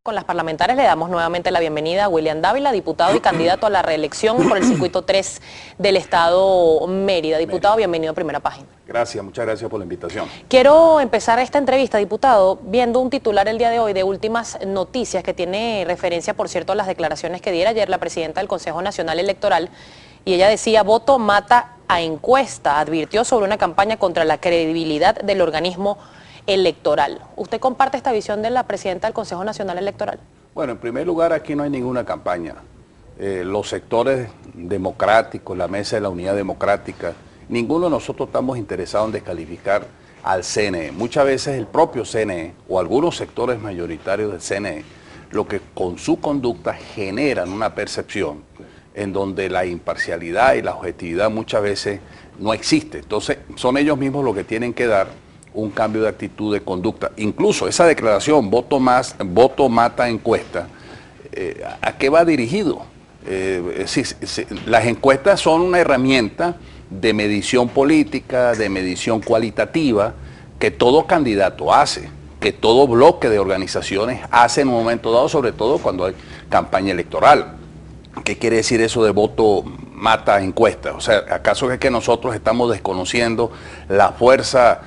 Con las parlamentarias le damos nuevamente la bienvenida a William Dávila, diputado y candidato a la reelección por el circuito 3 del estado Mérida. Diputado, bienvenido a Primera Página. Gracias, muchas gracias por la invitación. Quiero empezar esta entrevista, diputado, viendo un titular el día de hoy de Últimas Noticias que tiene referencia, por cierto, a las declaraciones que diera ayer la presidenta del Consejo Nacional Electoral, y ella decía: voto mata a encuesta, advirtió sobre una campaña contra la credibilidad del organismo electoral. ¿Usted comparte esta visión de la presidenta del Consejo Nacional Electoral? Bueno, en primer lugar, aquí no hay ninguna campaña. Los sectores democráticos, la Mesa de la Unidad Democrática, ninguno de nosotros estamos interesados en descalificar al CNE. Muchas veces el propio CNE o algunos sectores mayoritarios del CNE, lo que con su conducta generan una percepción en donde la imparcialidad y la objetividad muchas veces no existe. Entonces, son ellos mismos los que tienen que dar un cambio de actitud, de conducta. Incluso esa declaración, voto mata encuesta, ¿a qué va dirigido? Las encuestas son una herramienta de medición política, de medición cualitativa, que todo candidato hace, que todo bloque de organizaciones hace en un momento dado, sobre todo cuando hay campaña electoral. ¿Qué quiere decir eso de voto mata encuesta? O sea, ¿acaso es que nosotros estamos desconociendo la fuerza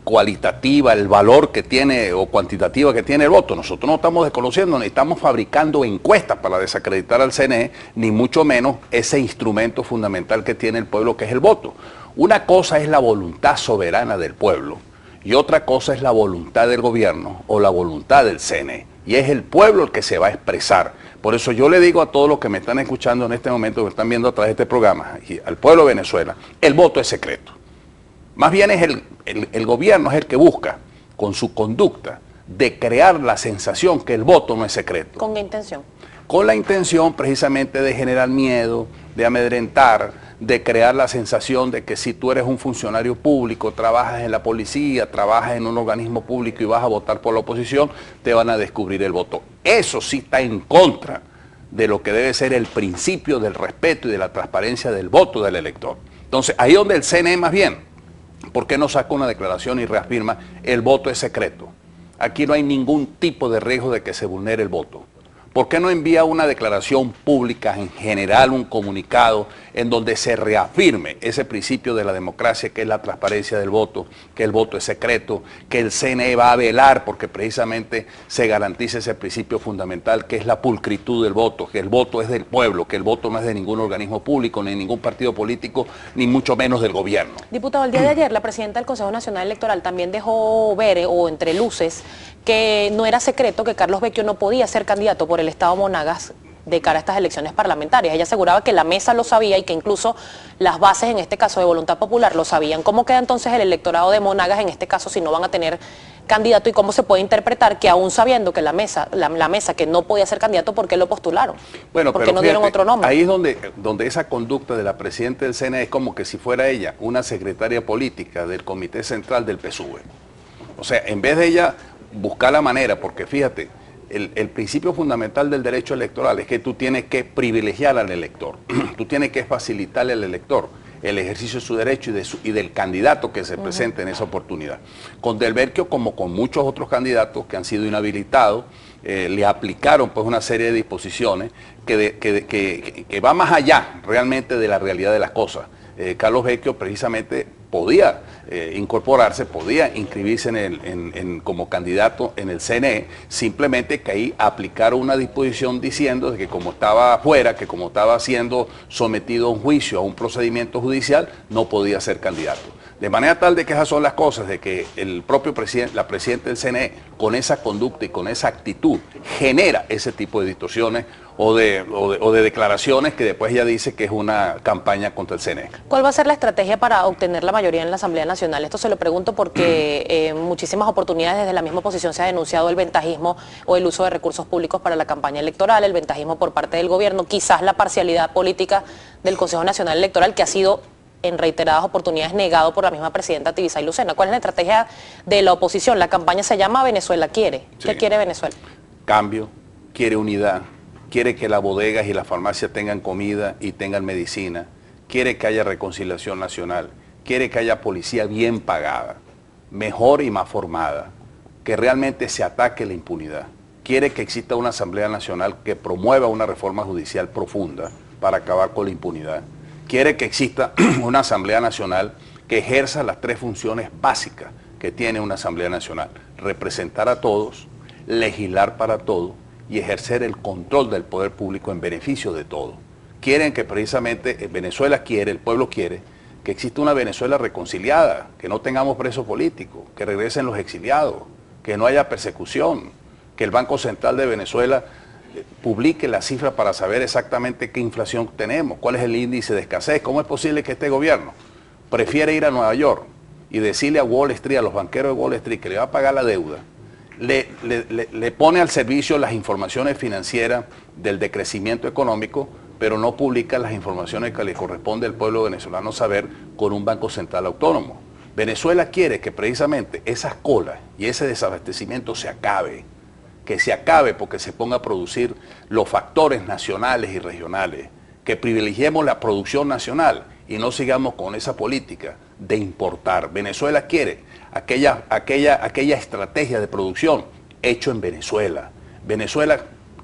cualitativa, el valor que tiene o cuantitativa que tiene el voto? Nosotros no estamos desconociendo, ni estamos fabricando encuestas para desacreditar al CNE, ni mucho menos ese instrumento fundamental que tiene el pueblo, que es el voto. Una cosa es la voluntad soberana del pueblo y otra cosa es la voluntad del gobierno o la voluntad del CNE. Y es el pueblo el que se va a expresar. Por eso yo le digo a todos los que me están escuchando en este momento, que me están viendo a través de este programa, y al pueblo de Venezuela, el voto es secreto. Más bien es el gobierno es el que busca, con su conducta, de crear la sensación que el voto no es secreto. ¿Con qué intención? Con la intención precisamente de generar miedo, de amedrentar, de crear la sensación de que si tú eres un funcionario público, trabajas en la policía, trabajas en un organismo público y vas a votar por la oposición, te van a descubrir el voto. Eso sí está en contra de lo que debe ser el principio del respeto y de la transparencia del voto del elector. Entonces, ahí donde el CNE más bien, ¿por qué no saca una declaración y reafirma el voto es secreto? Aquí no hay ningún tipo de riesgo de que se vulnere el voto. ¿Por qué no envía una declaración pública, en general un comunicado, en donde se reafirme ese principio de la democracia, que es la transparencia del voto, que el voto es secreto, que el CNE va a velar porque precisamente se garantice ese principio fundamental, que es la pulcritud del voto, que el voto es del pueblo, que el voto no es de ningún organismo público, ni ningún partido político, ni mucho menos del gobierno? Diputado, el día de ayer la presidenta del Consejo Nacional Electoral también dejó ver, o entre luces, que no era secreto que Carlos Vecchio no podía ser candidato por el estado Monagas de cara a estas elecciones parlamentarias. Ella aseguraba que la mesa lo sabía y que incluso las bases, en este caso de Voluntad Popular, lo sabían. ¿Cómo queda entonces el electorado de Monagas en este caso si no van a tener candidato, y cómo se puede interpretar que aún sabiendo que la mesa que no podía ser candidato, ¿por qué lo postularon? Bueno, ¿por qué no dieron otro nombre? Ahí es donde esa conducta de la presidenta del CNE es como que si fuera ella una secretaria política del Comité Central del PSUV. O sea, en vez de ella buscar la manera, porque fíjate, el principio fundamental del derecho electoral es que tú tienes que privilegiar al elector, tú tienes que facilitarle al elector el ejercicio de su derecho y del candidato que se presente en esa oportunidad. Con Del Vecchio, como con muchos otros candidatos que han sido inhabilitados, le aplicaron pues una serie de disposiciones que va más allá realmente de la realidad de las cosas. Carlos Vecchio precisamente podía incorporarse, podía inscribirse como candidato en el CNE, simplemente que ahí aplicaron una disposición diciendo de que como estaba afuera, que como estaba siendo sometido a un juicio, a un procedimiento judicial, no podía ser candidato. De manera tal de que esas son las cosas, de que el propio presidente, la presidenta del CNE, con esa conducta y con esa actitud, genera ese tipo de distorsiones o de declaraciones que después ella dice que es una campaña contra el CNE. ¿Cuál va a ser la estrategia para obtener la mayoría en la Asamblea Nacional? Esto se lo pregunto porque en muchísimas oportunidades desde la misma oposición se ha denunciado el ventajismo o el uso de recursos públicos para la campaña electoral, el ventajismo por parte del gobierno, quizás la parcialidad política del Consejo Nacional Electoral, que ha sido en reiteradas oportunidades negado por la misma presidenta Tibisay Lucena. ¿Cuál es la estrategia de la oposición? La campaña se llama Venezuela quiere. ¿Qué quiere Venezuela? Cambio, quiere unidad, quiere que las bodegas y las farmacias tengan comida y tengan medicina, quiere que haya reconciliación nacional, quiere que haya policía bien pagada, mejor y más formada, que realmente se ataque la impunidad. quiere que exista una Asamblea Nacional que promueva una reforma judicial profunda para acabar con la impunidad. Quiere que exista una Asamblea Nacional que ejerza las tres funciones básicas que tiene una Asamblea Nacional: representar a todos, legislar para todos y ejercer el control del poder público en beneficio de todos. Quieren que precisamente Venezuela quiere, el pueblo quiere, que exista una Venezuela reconciliada, que no tengamos presos políticos, que regresen los exiliados, que no haya persecución, que el Banco Central de Venezuela publique la cifra para saber exactamente qué inflación tenemos, cuál es el índice de escasez. ¿Cómo es posible que este gobierno prefiere ir a Nueva York y decirle a Wall Street, a los banqueros de Wall Street, que le va a pagar la deuda, le pone al servicio las informaciones financieras del decrecimiento económico, pero no publica las informaciones que le corresponde al pueblo venezolano saber con un Banco Central autónomo? Venezuela quiere que precisamente esas colas y ese desabastecimiento se acabe, que se acabe porque se ponga a producir los factores nacionales y regionales, que privilegiemos la producción nacional y no sigamos con esa política de importar. Venezuela quiere aquella estrategia de producción hecho en Venezuela. Venezuela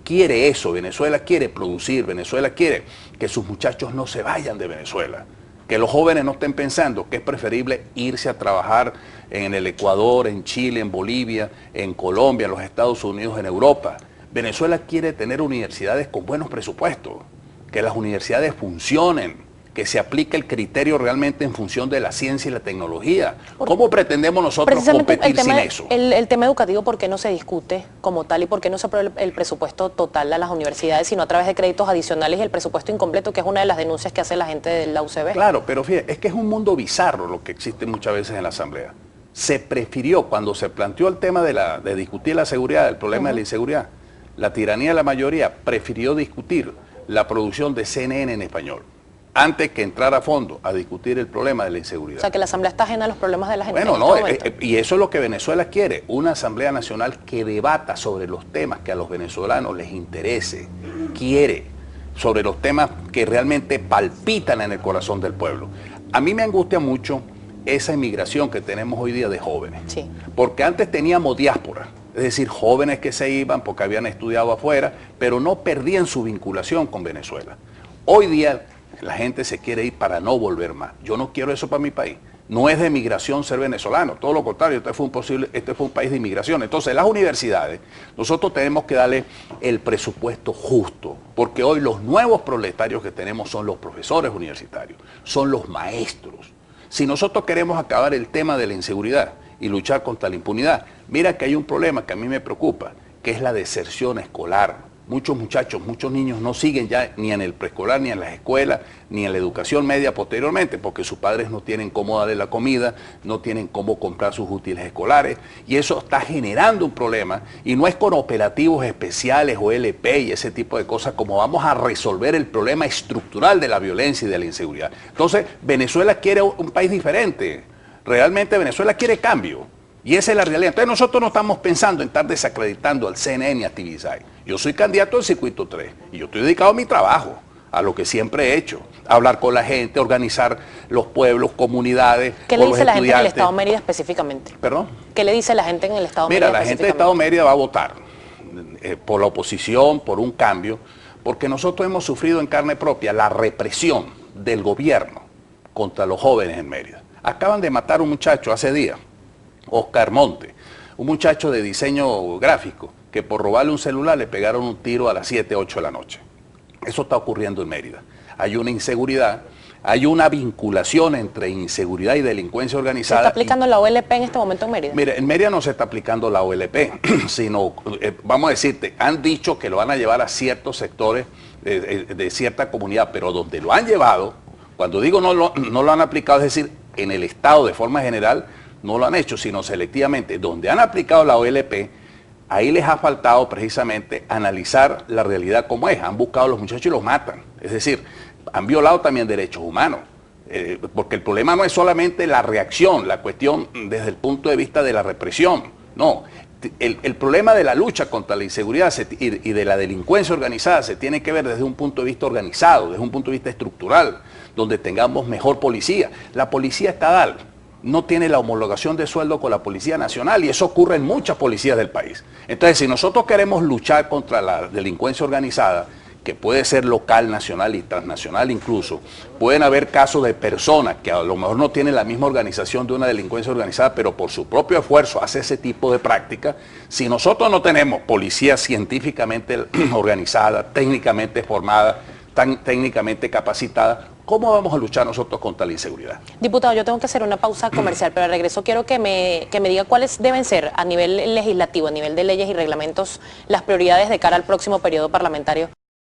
quiere eso, Venezuela quiere producir, Venezuela quiere que sus muchachos no se vayan de Venezuela, que los jóvenes no estén pensando que es preferible irse a trabajar en el Ecuador, en Chile, en Bolivia, en Colombia, en los Estados Unidos, en Europa. Venezuela quiere tener universidades con buenos presupuestos, que las universidades funcionen, que se aplique el criterio realmente en función de la ciencia y la tecnología. ¿Cómo pretendemos nosotros competir sin eso? El tema educativo, ¿por qué no se discute como tal y por qué no se aprueba el presupuesto total a las universidades, sino a través de créditos adicionales y el presupuesto incompleto, que es una de las denuncias que hace la gente de la UCB? Claro, pero fíjate, es que es un mundo bizarro lo que existe muchas veces en la Asamblea. Se prefirió, cuando se planteó el tema de discutir la seguridad, el problema de la inseguridad, la tiranía de la mayoría prefirió discutir la producción de CNN en español, antes que entrar a fondo a discutir el problema de la inseguridad. O sea, que la Asamblea está ajena a los problemas de la gente. Bueno, no, y eso es lo que Venezuela quiere, una Asamblea Nacional que debata sobre los temas que a los venezolanos les interese, quiere, sobre los temas que realmente palpitan en el corazón del pueblo. A mí me angustia mucho esa inmigración que tenemos hoy día de jóvenes, sí, porque antes teníamos diáspora, es decir, jóvenes que se iban porque habían estudiado afuera, pero no perdían su vinculación con Venezuela. Hoy día la gente se quiere ir para no volver más. Yo no quiero eso para mi país. No es de migración ser venezolano, todo lo contrario, este fue un país de inmigración. Entonces, las universidades, nosotros tenemos que darle el presupuesto justo, porque hoy los nuevos proletarios que tenemos son los profesores universitarios, son los maestros. Si nosotros queremos acabar el tema de la inseguridad y luchar contra la impunidad, mira que hay un problema que a mí me preocupa, que es la deserción escolar. Muchos muchachos, muchos niños no siguen ya ni en el preescolar, ni en las escuelas, ni en la educación media posteriormente, porque sus padres no tienen cómo darle la comida, no tienen cómo comprar sus útiles escolares, y eso está generando un problema, y no es con operativos especiales o LP y ese tipo de cosas como vamos a resolver el problema estructural de la violencia y de la inseguridad. Entonces, Venezuela quiere un país diferente, realmente Venezuela quiere cambio. Y esa es la realidad. Entonces nosotros no estamos pensando en estar desacreditando al CNN y a TVSI. Yo soy candidato del Circuito 3 y yo estoy dedicado a mi trabajo, a lo que siempre he hecho, a hablar con la gente, organizar los pueblos, comunidades. ¿Qué le dice la gente en el Estado Mérida específicamente? ¿Perdón? ¿Qué le dice la gente en el Estado Mérida? Mira, la gente del Estado Mérida va a votar por la oposición, por un cambio, porque nosotros hemos sufrido en carne propia la represión del gobierno contra los jóvenes en Mérida. Acaban de matar a un muchacho hace días, Oscar Monte, un muchacho de diseño gráfico, que por robarle un celular le pegaron un tiro a las 7, 8 de la noche. Eso está ocurriendo en Mérida. Hay una inseguridad, hay una vinculación entre inseguridad y delincuencia organizada. ¿Se está aplicando la OLP en este momento en Mérida? Mira, en Mérida no se está aplicando la OLP, sino, vamos a decirte, han dicho que lo van a llevar a ciertos sectores de cierta comunidad, pero donde lo han llevado, cuando digo no lo han aplicado, es decir, en el Estado de forma general, no lo han hecho, sino selectivamente. Donde han aplicado la OLP, ahí les ha faltado precisamente analizar la realidad como es. Han buscado a los muchachos y los matan. Es decir, han violado también derechos humanos. Porque el problema no es solamente la reacción, la cuestión desde el punto de vista de la represión. No, el problema de la lucha contra la inseguridad y de la delincuencia organizada se tiene que ver desde un punto de vista organizado, desde un punto de vista estructural, donde tengamos mejor policía. La policía estatal no tiene la homologación de sueldo con la Policía Nacional, y eso ocurre en muchas policías del país. Entonces, si nosotros queremos luchar contra la delincuencia organizada, que puede ser local, nacional y transnacional incluso, pueden haber casos de personas que a lo mejor no tienen la misma organización de una delincuencia organizada, pero por su propio esfuerzo hace ese tipo de práctica. Si nosotros no tenemos policía científicamente organizada, técnicamente formada, técnicamente capacitada, ¿cómo vamos a luchar nosotros contra la inseguridad? Diputado, yo tengo que hacer una pausa comercial, pero al regreso quiero que me diga cuáles deben ser a nivel legislativo, a nivel de leyes y reglamentos, las prioridades de cara al próximo periodo parlamentario.